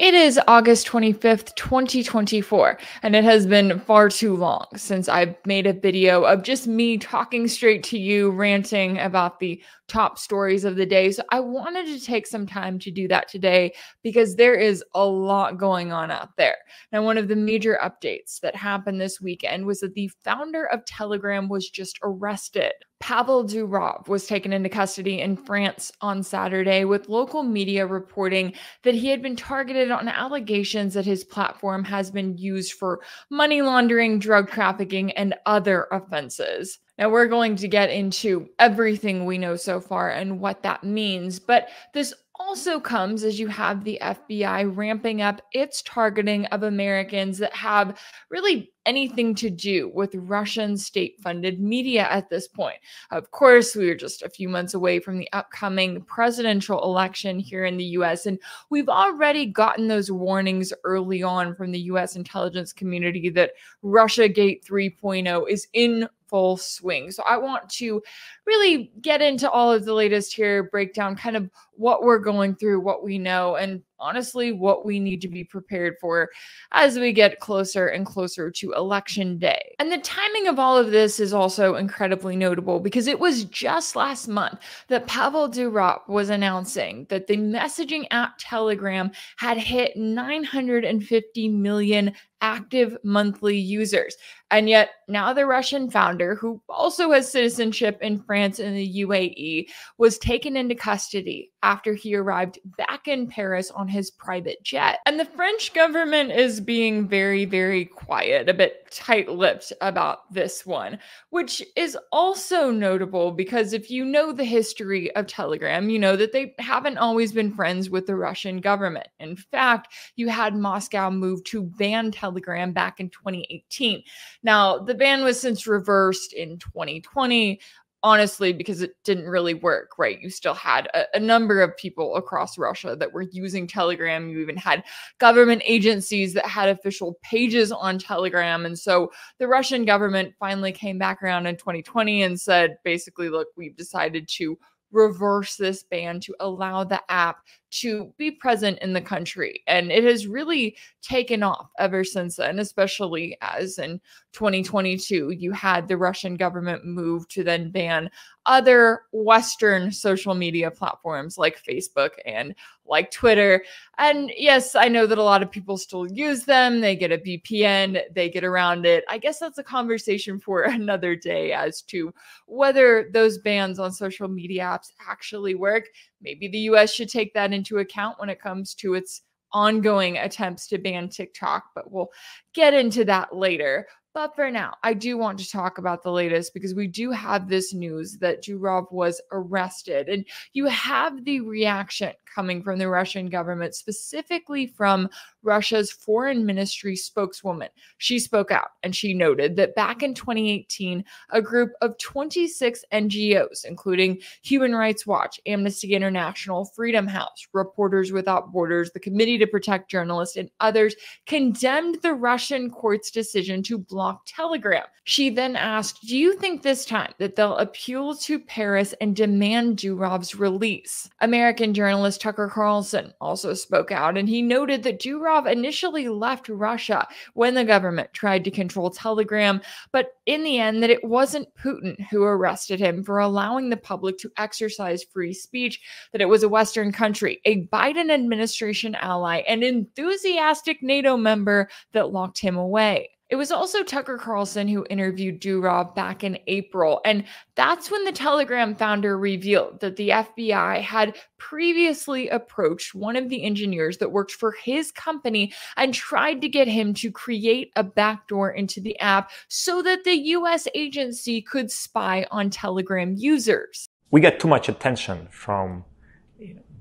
It is August 25th, 2024, and it has been far too long since I've made a video of just me talking straight to you, ranting about the top stories of the day. So I wanted to take some time to do that today because there is a lot going on out there. Now, one of the major updates that happened this weekend was that the founder of Telegram was just arrested. Pavel Durov was taken into custody in France on Saturday, with local media reporting that he had been targeted on allegations that his platform has been used for money laundering, drug trafficking, and other offenses. Now, we're going to get into everything we know so far and what that means, but this also comes as you have the FBI ramping up its targeting of Americans that have really anything to do with Russian state-funded media at this point. Of course, we are just a few months away from the upcoming presidential election here in the US, and we've already gotten those warnings early on from the US intelligence community that Russiagate 3.0 is in full swing. So I want to really get into all of the latest here, break down kind of what we're going through, what we know, and honestly, what we need to be prepared for as we get closer and closer to election day. And the timing of all of this is also incredibly notable because it was just last month that Pavel Durov was announcing that the messaging app Telegram had hit 950 million active monthly users. And yet now the Russian founder, who also has citizenship in France and the UAE, was taken into custody after he arrived back in Paris on his private jet. And the French government is being very, very quiet, a bit tight-lipped about this one, which is also notable because if you know the history of Telegram, you know that they haven't always been friends with the Russian government. In fact, you had Moscow move to ban Telegram back in 2018. Now, the ban was since reversed in 2020, honestly, because it didn't really work, right? You still had a number of people across Russia that were using Telegram. You even had government agencies that had official pages on Telegram. And so the Russian government finally came back around in 2020 and said, basically, look, we've decided to reverse this ban to allow the app to be present in the country. And it has really taken off ever since then, especially as in 2022, you had the Russian government move to then ban other Western social media platforms like Facebook and like Twitter. And yes, I know that a lot of people still use them. They get a VPN, they get around it. I guess that's a conversation for another day as to whether those bans on social media apps actually work. Maybe the US should take that into account when it comes to its ongoing attempts to ban TikTok, but we'll get into that later. But for now, I do want to talk about the latest because we do have this news that Durov was arrested. And you have the reaction coming from the Russian government, specifically from Russia's foreign ministry spokeswoman. She spoke out and she noted that back in 2018, a group of 26 NGOs, including Human Rights Watch, Amnesty International, Freedom House, Reporters Without Borders, the Committee to Protect Journalists, and others, condemned the Russian court's decision to block Telegram. She then asked, do you think this time that they'll appeal to Paris and demand Durov's release? American journalist Tucker Carlson also spoke out, and he noted that Durov initially left Russia when the government tried to control Telegram, but in the end that it wasn't Putin who arrested him for allowing the public to exercise free speech, that it was a Western country, a Biden administration ally, and enthusiastic NATO member that locked him away. It was also Tucker Carlson who interviewed Durov back in April, and that's when the Telegram founder revealed that the FBI had previously approached one of the engineers that worked for his company and tried to get him to create a backdoor into the app so that the US agency could spy on Telegram users. We get too much attention from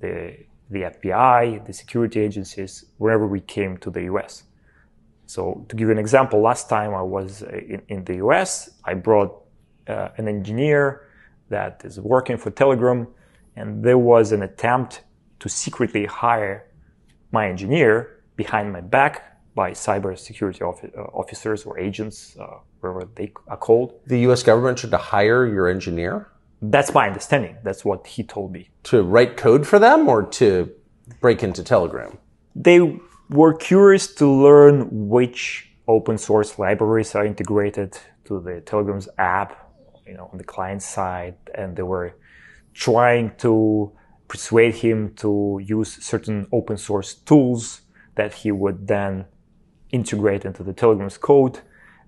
the FBI, the security agencies, wherever we came to the US. So to give you an example, last time I was in the US, I brought an engineer that is working for Telegram, and there was an attempt to secretly hire my engineer behind my back by cybersecurity officers or agents, wherever they are called. The US government tried to hire your engineer? That's my understanding. That's what he told me. To write code for them or to break into Telegram? They were curious to learn which open source libraries are integrated to the Telegram's app, on the client side, and they were trying to persuade him to use certain open source tools that he would then integrate into the Telegram's code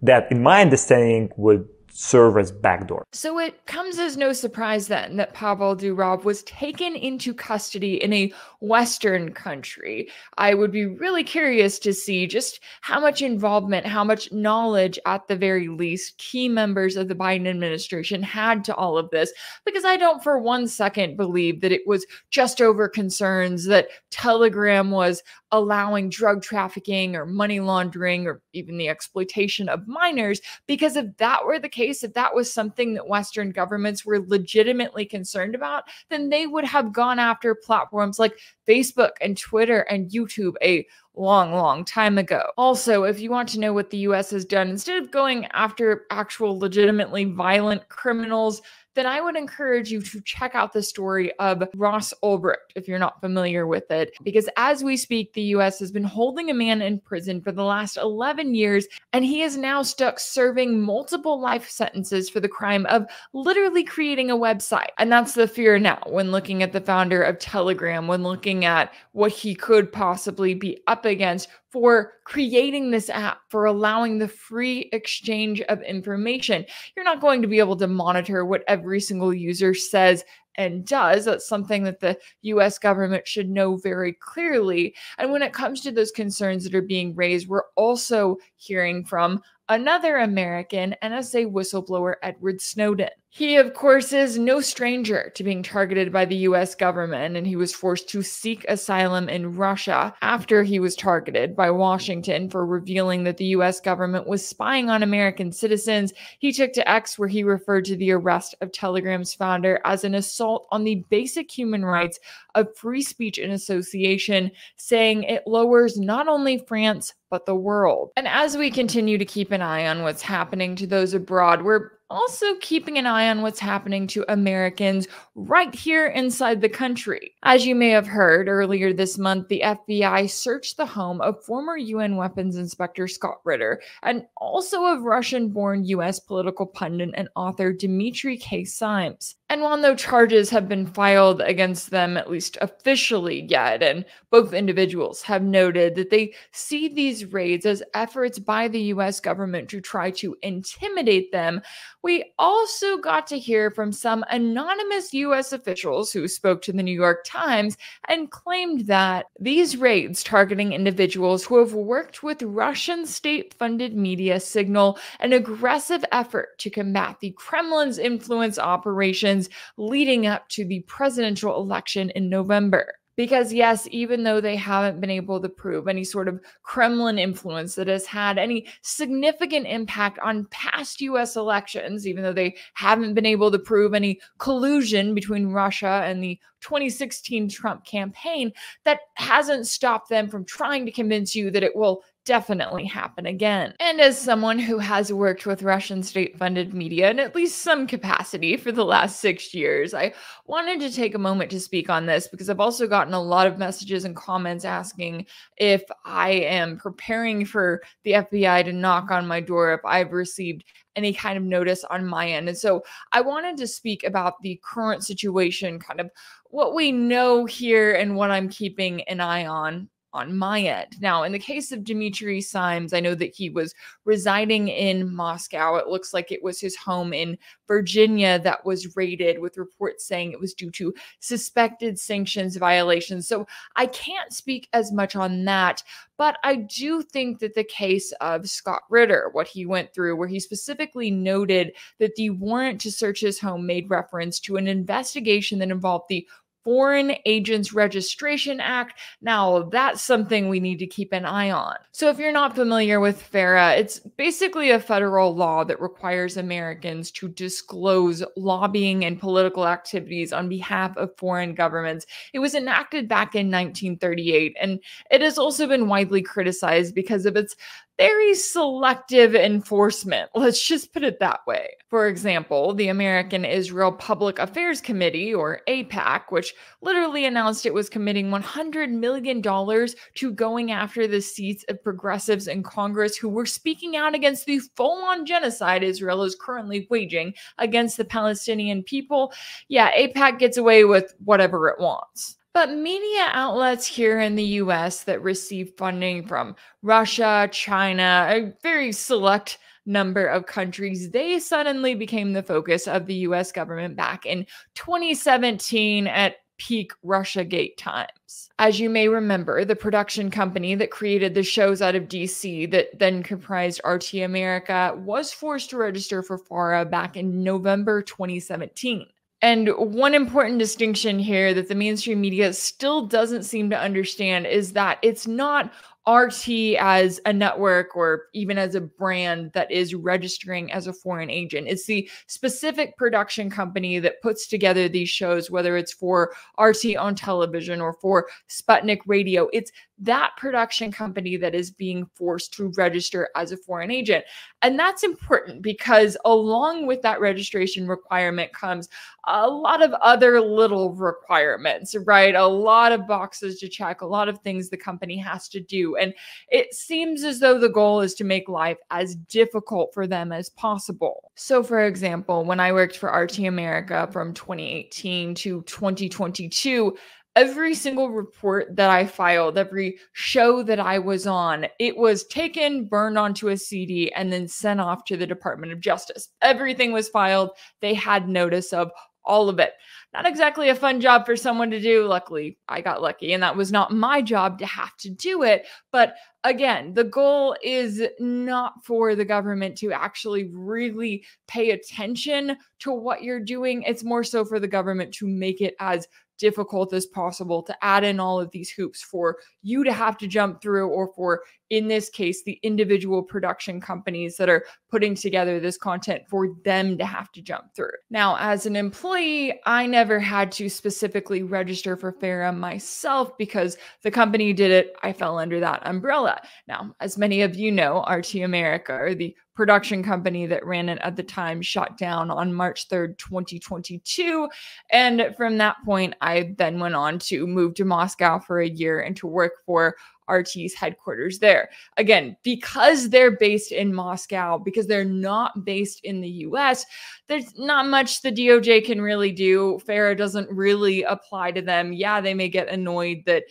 that, in my understanding, would serve as backdoor. So it comes as no surprise then that Pavel Durov was taken into custody in a Western country. I would be really curious to see just how much involvement, how much knowledge, at the very least, key members of the Biden administration had to all of this, because I don't for one second believe that it was just over concerns that Telegram was allowing drug trafficking or money laundering or even the exploitation of minors, because if that were the case, if that was something that Western governments were legitimately concerned about, then they would have gone after platforms like Facebook and Twitter and YouTube a long time ago. Also, if you want to know what the US has done, instead of going after actual legitimately violent criminals, then I would encourage you to check out the story of Ross Ulbricht, if you're not familiar with it, because as we speak, the US has been holding a man in prison for the last 11 years, and he is now stuck serving multiple life sentences for the crime of literally creating a website. And that's the fear now when looking at the founder of Telegram, when looking at what he could possibly be up against for creating this app, for allowing the free exchange of information. You're not going to be able to monitor what every single user says and does. That's something that the US government should know very clearly. And when it comes to those concerns that are being raised, we're also hearing from another American NSA whistleblower, Edward Snowden. He, of course, is no stranger to being targeted by the US government, and he was forced to seek asylum in Russia after he was targeted by Washington for revealing that the US government was spying on American citizens. He took to X, where he referred to the arrest of Telegram's founder as an assault on the basic human rights of free speech and association, saying it lowers not only France, but the world. And as we continue to keep an eye on what's happening to those abroad, we're also keeping an eye on what's happening to Americans right here inside the country. As you may have heard, earlier this month, the FBI searched the home of former UN weapons inspector Scott Ritter and also of Russian-born US political pundit and author Dmitry K. Simes. And while no charges have been filed against them, at least officially yet, and both individuals have noted that they see these raids as efforts by the US government to try to intimidate them, we also got to hear from some anonymous US officials who spoke to the New York Times and claimed that these raids targeting individuals who have worked with Russian state-funded media signal an aggressive effort to combat the Kremlin's influence operations leading up to the presidential election in November. Because yes, even though they haven't been able to prove any sort of Kremlin influence that has had any significant impact on past US elections, even though they haven't been able to prove any collusion between Russia and the 2016 Trump campaign, that hasn't stopped them from trying to convince you that it will definitely happen again. And as someone who has worked with Russian state-funded media in at least some capacity for the last 6 years, I wanted to take a moment to speak on this because I've also gotten a lot of messages and comments asking if I am preparing for the FBI to knock on my door, if I've received any kind of notice on my end. And so I wanted to speak about the current situation, kind of what we know here and what I'm keeping an eye on my end. Now, in the case of Dmitry Simes, I know that he was residing in Moscow. It looks like it was his home in Virginia that was raided, with reports saying it was due to suspected sanctions violations. So I can't speak as much on that, but I do think that the case of Scott Ritter, what he went through, where he specifically noted that the warrant to search his home made reference to an investigation that involved the Foreign Agents Registration Act. Now, that's something we need to keep an eye on. So if you're not familiar with FARA, it's basically a federal law that requires Americans to disclose lobbying and political activities on behalf of foreign governments. It was enacted back in 1938, and it has also been widely criticized because of its very selective enforcement. Let's just put it that way. For example, the American Israel Public Affairs Committee, or AIPAC, which literally announced it was committing $100 million to going after the seats of progressives in Congress who were speaking out against the full-on genocide Israel is currently waging against the Palestinian people. Yeah, AIPAC gets away with whatever it wants. But media outlets here in the US that receive funding from Russia, China, a very select number of countries, they suddenly became the focus of the US government back in 2017 at peak Russiagate times. As you may remember, the production company that created the shows out of DC that then comprised RT America was forced to register for FARA back in November 2017. And one important distinction here that the mainstream media still doesn't seem to understand is that it's not RT as a network or even as a brand that is registering as a foreign agent. It's the specific production company that puts together these shows, whether it's for RT on television or for Sputnik Radio. It's that production company that is being forced to register as a foreign agent. And that's important because along with that registration requirement comes a lot of other little requirements, right? A lot of boxes to check, a lot of things the company has to do. And it seems as though the goal is to make life as difficult for them as possible. So for example, when I worked for RT America from 2018 to 2022, every single report that I filed, every show that I was on, it was taken, burned onto a CD, and then sent off to the Department of Justice. Everything was filed. They had notice of all of it. Not exactly a fun job for someone to do. Luckily, I got lucky, and that was not my job to have to do it. But again, the goal is not for the government to actually really pay attention to what you're doing. It's more so for the government to make it as difficult as possible, to add in all of these hoops for you to have to jump through, or for, in this case, the individual production companies that are putting together this content for them to have to jump through. Now, as an employee, I never had to specifically register for FARA myself because the company did it. I fell under that umbrella. Now, as many of you know, RT America, or the production company that ran it at the time, shut down on March 3rd, 2022. And from that point, I then went on to move to Moscow for a year and to work for RT's headquarters there. Again, because they're based in Moscow, because they're not based in the US, there's not much the DOJ can really do. FARA doesn't really apply to them. Yeah, they may get annoyed that,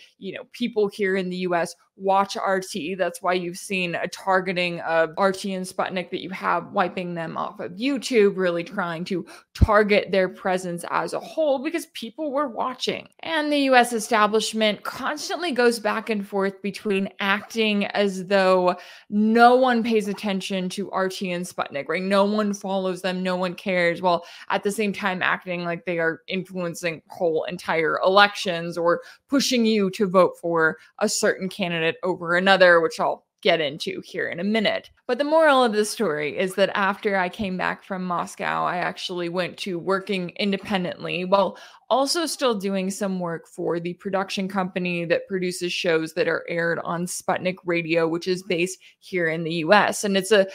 people here in the US watch RT. That's why you've seen a targeting of RT and Sputnik, that you have wiping them off of YouTube, really trying to target their presence as a whole because people were watching. And the US establishment constantly goes back and forth between acting as though no one pays attention to RT and Sputnik, right? No one follows them, no one cares, while at the same time acting like they are influencing whole entire elections or pushing you to vote for a certain candidate over another, which I'll get into here in a minute. But the moral of the story is that after I came back from Moscow, I actually went to working independently while also still doing some work for the production company that produces shows that are aired on Sputnik Radio, which is based here in the US. And it's a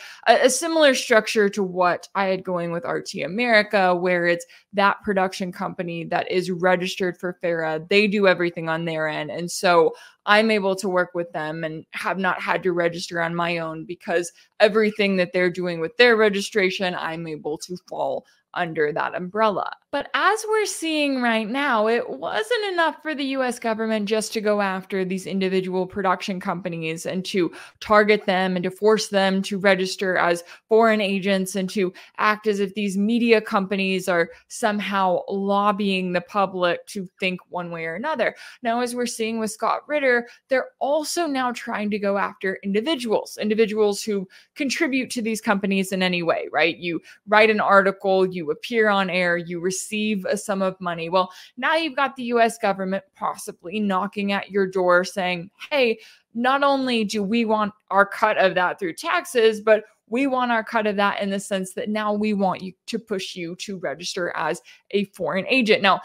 similar structure to what I had going with RT America, where it's that production company that is registered for FARA. They do everything on their end. And so I'm able to work with them and have not had to register on my own because everything that they're doing with their registration, I'm able to fall under that umbrella. But as we're seeing right now, it wasn't enough for the US government just to go after these individual production companies and to target them and to force them to register as foreign agents and to act as if these media companies are somehow lobbying the public to think one way or another. Now, as we're seeing with Scott Ritter, they're also now trying to go after individuals who contribute to these companies in any way, right? You write an article, you appear on air, you receive a sum of money. Well, now you've got the US government possibly knocking at your door saying, hey, not only do we want our cut of that through taxes, but we want our cut of that in the sense that now we want you to push you to register as a foreign agent. Now,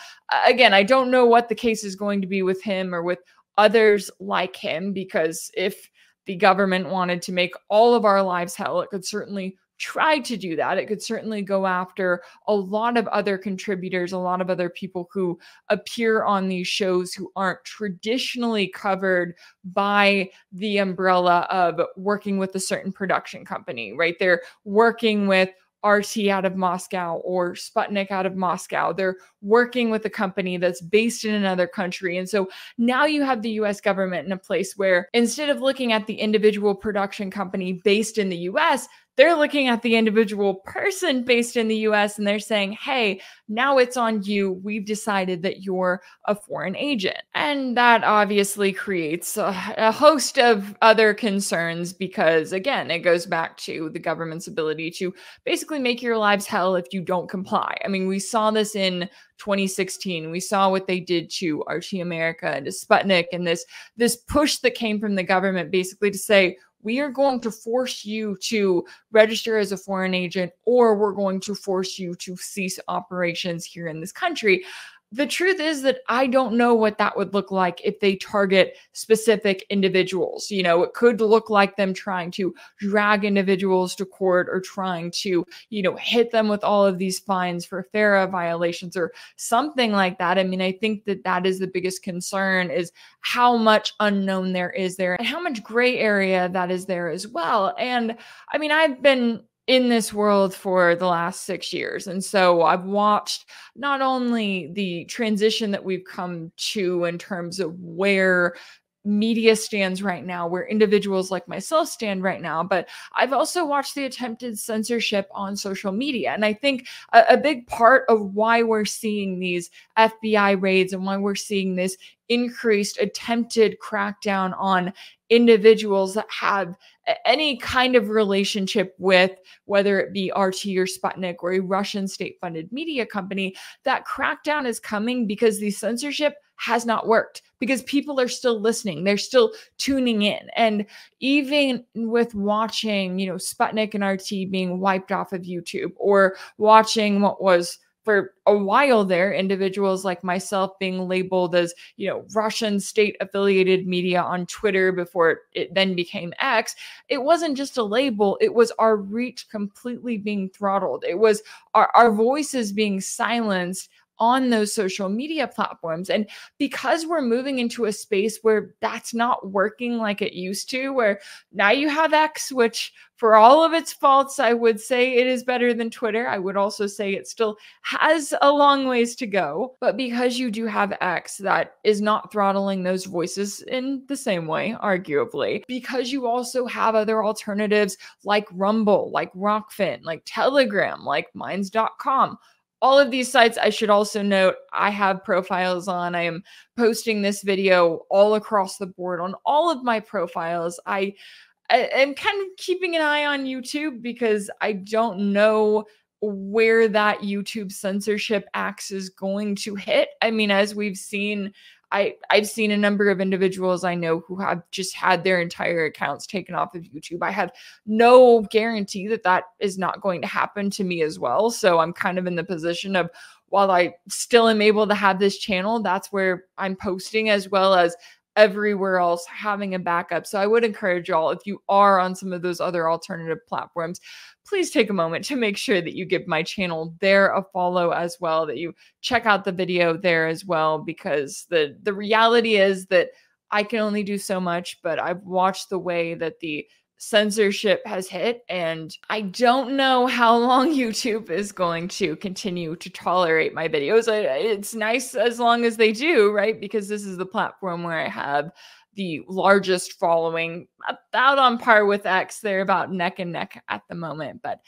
again, I don't know what the case is going to be with him or with others like him, because if the government wanted to make all of our lives hell, it could certainly try to do that. It could certainly go after a lot of other contributors, a lot of other people who appear on these shows who aren't traditionally covered by the umbrella of working with a certain production company, right? They're working with RT out of Moscow or Sputnik out of Moscow. They're working with a company that's based in another country. And so now you have the US government in a place where instead of looking at the individual production company based in the US, they're looking at the individual person based in the US and they're saying, hey, now it's on you. We've decided that you're a foreign agent. And that obviously creates a host of other concerns because, again, it goes back to the government's ability to basically make your lives hell if you don't comply. I mean, we saw this in 2016. We saw what they did to RT America and to Sputnik and this push that came from the government basically to say, we are going to force you to register as a foreign agent, or we're going to force you to cease operations here in this country. The truth is that I don't know what that would look like if they target specific individuals. You know, it could look like them trying to drag individuals to court or trying to, hit them with all of these fines for FARA violations or something like that. I mean, I think that that is the biggest concern is how much unknown there is there and how much gray area that is there as well. And I mean, I've been in this world for the last 6 years. And so I've watched not only the transition that we've come to in terms of where media stands right now, where individuals like myself stand right now, but I've also watched the attempted censorship on social media. And I think a big part of why we're seeing these FBI raids and why we're seeing this increased attempted crackdown on individuals that have any kind of relationship with, whether it be RT or Sputnik or a Russian state-funded media company, that crackdown is coming because the censorship has not worked, because people are still listening. They're still tuning in. And even with watching, Sputnik and RT being wiped off of YouTube, or watching what was for a while there, individuals like myself being labeled as, Russian state affiliated media on Twitter before it then became X, it wasn't just a label. It was our reach completely being throttled. It was our voices being silenced on those social media platforms. And because we're moving into a space where that's not working like it used to, where now you have X, which for all of its faults, I would say it is better than Twitter. I would also say it still has a long ways to go. But because you do have X that is not throttling those voices in the same way, arguably, because you also have other alternatives like Rumble, like Rockfin, like Telegram, like Minds.com. All of these sites, I should also note, I have profiles on. I am posting this video all across the board on all of my profiles. I am kind of keeping an eye on YouTube because I don't know where that YouTube censorship axe is going to hit. I mean, as we've seen, I've seen a number of individuals I know who have just had their entire accounts taken off of YouTube. I have no guarantee that that is not going to happen to me as well. So I'm kind of in the position of, while I still am able to have this channel, that's where I'm posting, as well as everywhere else having a backup. So I would encourage y'all, if you are on some of those other alternative platforms, please take a moment to make sure that you give my channel there a follow as well, that you check out the video there as well, because the reality is that I can only do so much, but I've watched the way that the censorship has hit, and I don't know how long YouTube is going to continue to tolerate my videos. It's nice as long as they do, right? Because this is the platform where I have the largest following, about on par with X. They're about neck and neck at the moment. But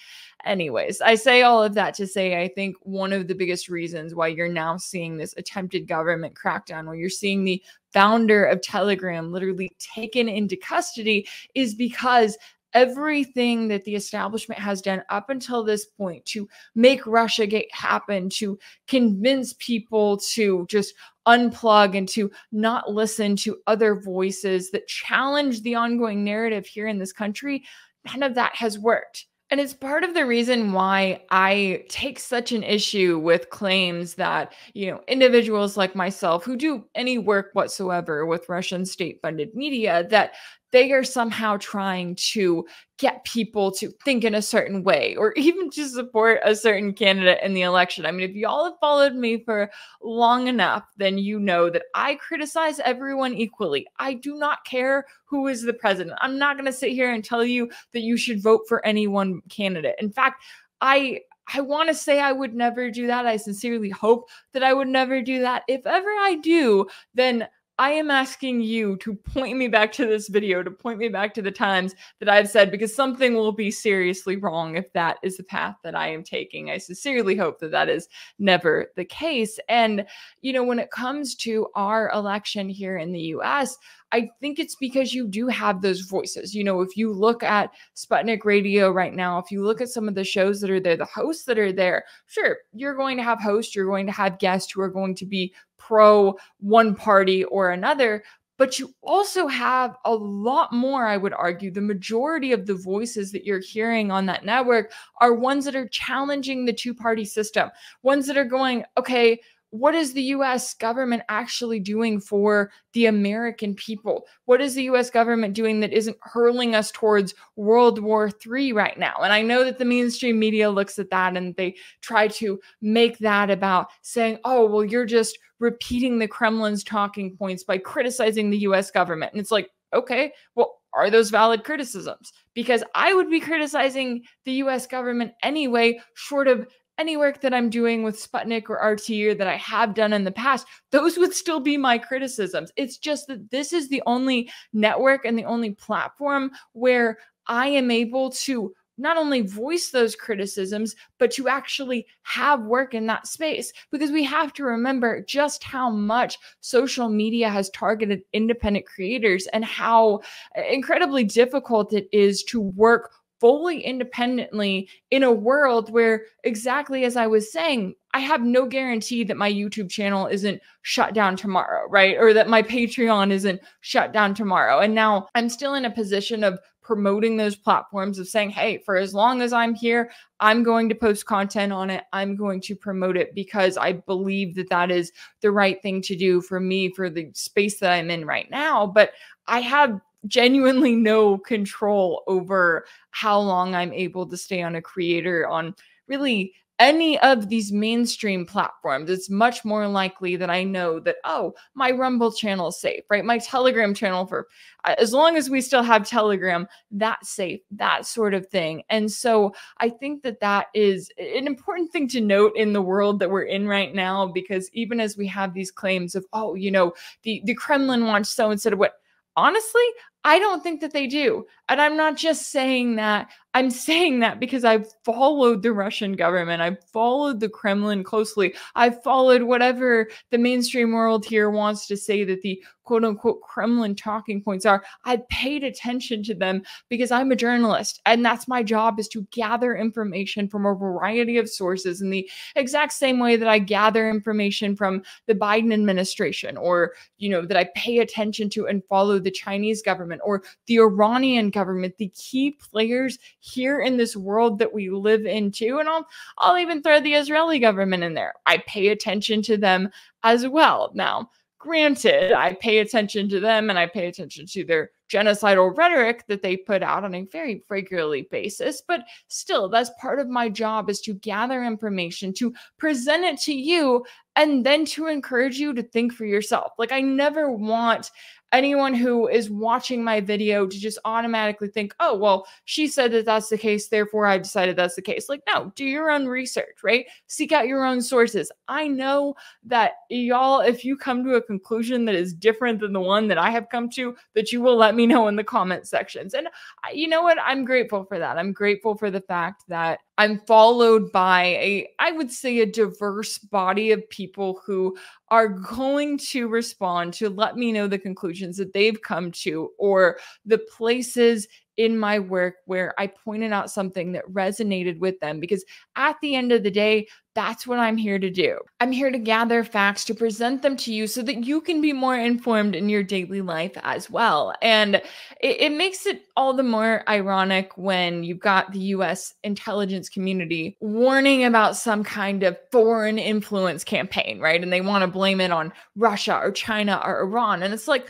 anyways, I say all of that to say, I think one of the biggest reasons why you're now seeing this attempted government crackdown, where you're seeing the founder of Telegram literally taken into custody, is because everything that the establishment has done up until this point to make Russiagate happen, to convince people to just unplug and to not listen to other voices that challenge the ongoing narrative here in this country, none of that has worked. And it's part of the reason why I take such an issue with claims that, individuals like myself who do any work whatsoever with Russian state-funded media, that they are somehow trying to get people to think in a certain way or even to support a certain candidate in the election. I mean, if y'all have followed me for long enough, then you know that I criticize everyone equally. I do not care who is the president. I'm not going to sit here and tell you that you should vote for any one candidate. In fact, I want to say I would never do that. I sincerely hope that I would never do that. If ever I do, then I am asking you to point me back to this video, to point me back to the times that I've said, because something will be seriously wrong if that is the path that I am taking. I sincerely hope that that is never the case. And, you know, when it comes to our election here in the US, I think it's because you do have those voices. You know, if you look at Sputnik Radio right now, if you look at some of the shows that are there, the hosts that are there, sure, you're going to have hosts, you're going to have guests who are going to be pro one party or another, but you also have a lot more, I would argue. The majority of the voices that you're hearing on that network are ones that are challenging the two-party system, ones that are going, okay, what is the US government actually doing for the American people? What is the US government doing that isn't hurling us towards World War III right now? And I know that the mainstream media looks at that and they try to make that about saying, oh, well, you're just repeating the Kremlin's talking points by criticizing the US government. And it's like, okay, well, are those valid criticisms? Because I would be criticizing the US government anyway, short of any work that I'm doing with Sputnik or RT or that I have done in the past. Those would still be my criticisms. It's just that this is the only network and the only platform where I am able to not only voice those criticisms, but to actually have work in that space. Because we have to remember just how much social media has targeted independent creators and how incredibly difficult it is to work fully independently in a world where, exactly as I was saying, I have no guarantee that my YouTube channel isn't shut down tomorrow, right? Or that my Patreon isn't shut down tomorrow. And now I'm still in a position of promoting those platforms, of saying, hey, for as long as I'm here, I'm going to post content on it. I'm going to promote it because I believe that that is the right thing to do for me, for the space that I'm in right now. But I have genuinely no control over how long I'm able to stay on a creator on really any of these mainstream platforms. It's much more likely that I know that, oh, my Rumble channel is safe, right? My Telegram channel, for as long as we still have Telegram, that's safe, that sort of thing. And so I think that that is an important thing to note in the world that we're in right now, because even as we have these claims of, oh, you know, the Kremlin wants so instead of what, honestly, I don't think that they do. And I'm not just saying that. I'm saying that because I've followed the Russian government. I've followed the Kremlin closely. I've followed whatever the mainstream world here wants to say that the quote unquote Kremlin talking points are. I've paid attention to them because I'm a journalist. And that's my job, is to gather information from a variety of sources in the exact same way that I gather information from the Biden administration, or, you know, that I pay attention to and follow the Chinese government or the Iranian government, the key players here in this world that we live in too. And I'll even throw the Israeli government in there. I pay attention to them as well. Now, granted, I pay attention to them and I pay attention to their genocidal rhetoric that they put out on a very regularly basis, but still, that's part of my job, is to gather information, to present it to you, and then to encourage you to think for yourself. Like, I never want anyone who is watching my video to just automatically think, oh, well, she said that that's the case, therefore I've decided that's the case. Like, no, do your own research, right? Seek out your own sources. I know that y'all, if you come to a conclusion that is different than the one that I have come to, that you will let me know in the comment sections. And you know what? I'm grateful for that. I'm grateful for the fact that I'm followed by I would say, a diverse body of people who are going to respond to let me know the conclusions that they've come to, or the places in my work where I pointed out something that resonated with them. Because at the end of the day, that's what I'm here to do. I'm here to gather facts, to present them to you so that you can be more informed in your daily life as well. And it makes it all the more ironic when you've got the US intelligence community warning about some kind of foreign influence campaign, right? And they want to blame it on Russia or China or Iran. And it's like,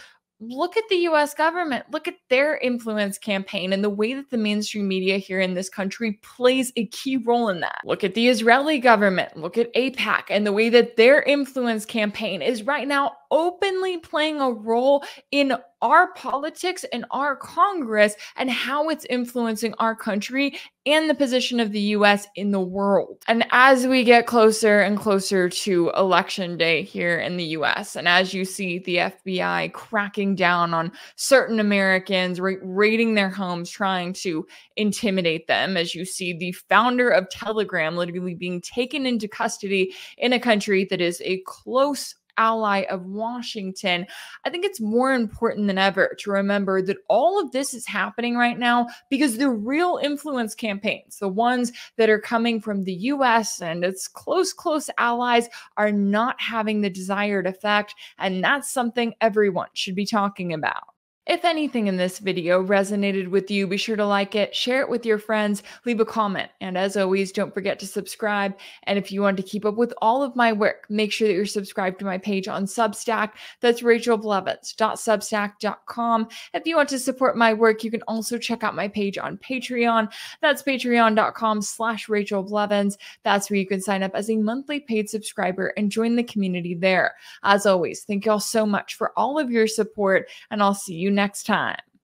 look at the US government, look at their influence campaign and the way that the mainstream media here in this country plays a key role in that. Look at the Israeli government, look at AIPAC and the way that their influence campaign is right now openly playing a role in our politics and our Congress and how it's influencing our country and the position of the US in the world. And as we get closer and closer to election day here in the US, and as you see the FBI cracking down on certain Americans, raiding their homes, trying to intimidate them, as you see the founder of Telegram literally being taken into custody in a country that is a close ally of Washington, I think it's more important than ever to remember that all of this is happening right now because the real influence campaigns, the ones that are coming from the US and its close allies, are not having the desired effect. And that's something everyone should be talking about. If anything in this video resonated with you, be sure to like it, share it with your friends, leave a comment, and as always, don't forget to subscribe. And if you want to keep up with all of my work, make sure that you're subscribed to my page on Substack. That's rachelblevins.substack.com. If you want to support my work, you can also check out my page on Patreon. That's patreon.com/rachelblevins. That's where you can sign up as a monthly paid subscriber and join the community there. As always, thank you all so much for all of your support, and I'll see you next time.